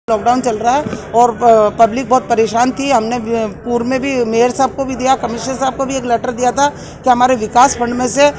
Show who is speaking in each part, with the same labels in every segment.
Speaker 1: Lockdown चल रहा है और पब्लिक बहुत परेशान थी। हमने पूर्व में भी मेयर साहब को भी दिया, कमिश्नर साहब को भी एक लेटर दिया था कि हमारे विकास फंड में से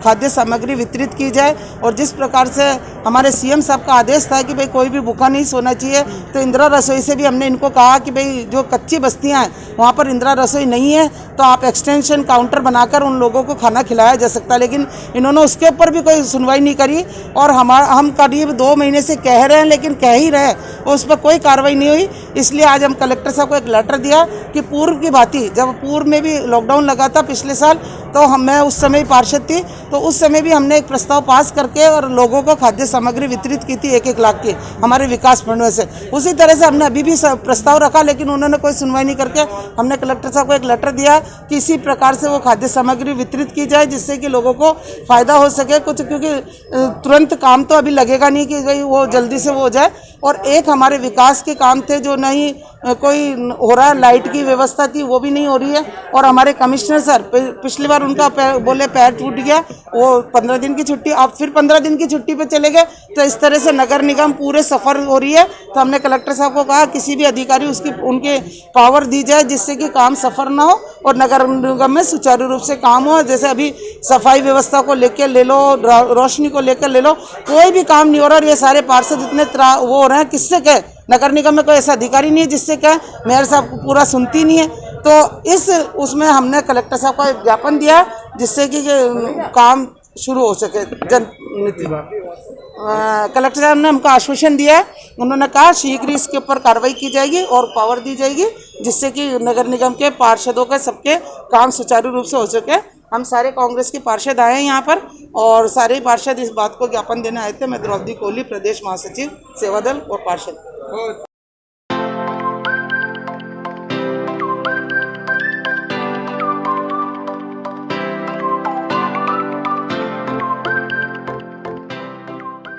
Speaker 1: खाद्य सामग्री वितरित की जाए। और जिस प्रकार से हमारे सीएम साहब का आदेश था कि भाई कोई भी भूखा नहीं सोना चाहिए, तो इंदिरा रसोई से भी हमने इनको कहा कि भाई जो कच्ची बस्तियाँ हैं वहाँ पर इंदिरा रसोई नहीं है तो आप एक्सटेंशन काउंटर बनाकर उन लोगों को खाना खिलाया जा सकता है। लेकिन इन्होंने उसके ऊपर भी कोई सुनवाई नहीं करी और हम करीब 2 महीने से कह रहे हैं, लेकिन कह ही रहे और उस पर कोई कार्रवाई नहीं हुई। इसलिए आज हम कलेक्टर साहब को एक लेटर दिया कि पूर्व की भांति, जब पूर्व में भी लॉकडाउन लगा था पिछले साल, तो मैं उस समय पार्षद थी, तो उस समय भी हमने एक प्रस्ताव पास करके और लोगों को खाद्य सामग्री वितरित की थी 1-1 लाख की हमारे विकास फंड में से। उसी तरह से हमने अभी भी प्रस्ताव रखा, लेकिन उन्होंने कोई सुनवाई नहीं करके हमने कलेक्टर साहब को एक लेटर दिया कि इसी प्रकार से वो खाद्य सामग्री वितरित की जाए जिससे कि लोगों को फायदा हो सके कुछ, क्योंकि तुरंत काम तो अभी लगेगा नहीं कि भाई वो जल्दी से वो हो जाए। और एक हमारे विकास के काम थे जो नहीं कोई हो रहा है, लाइट की व्यवस्था थी वो भी नहीं हो रही है। और हमारे कमिश्नर सर पिछली बार उनका बोले पैर टूट गया, वो 15 दिन की छुट्टी, अब फिर 15 दिन की छुट्टी पे चले गए। तो इस तरह से नगर निगम पूरे सफ़र हो रही है। तो हमने कलेक्टर साहब को कहा किसी भी अधिकारी उनके पावर दी जाए जिससे कि काम सफ़र ना हो और नगर निगम में सुचारू रूप से काम हो। जैसे अभी सफाई व्यवस्था को लेकर ले लो, रोशनी को लेकर ले लो, कोई भी काम नहीं हो रहा। और ये सारे पार्षद इतने वो हो रहे हैं, किससे कहे, नगर निगम में कोई ऐसा अधिकारी नहीं है जिससे कहे, मेयर साहब को पूरा सुनती नहीं है। तो उसमें हमने कलेक्टर साहब को एक ज्ञापन दिया जिससे कि काम शुरू हो सके। कलेक्टर साहब ने हमको आश्वासन दिया है, उन्होंने कहा शीघ्र इसके ऊपर कार्रवाई की जाएगी और पावर दी जाएगी जिससे कि नगर निगम के पार्षदों के सबके काम सुचारू रूप से हो सके। हम सारे कांग्रेस के पार्षद आए हैं यहाँ पर और सारे पार्षद इस बात को ज्ञापन देने आए थे। मैं द्रौपदी कोहली, प्रदेश महासचिव सेवादल और पार्षद।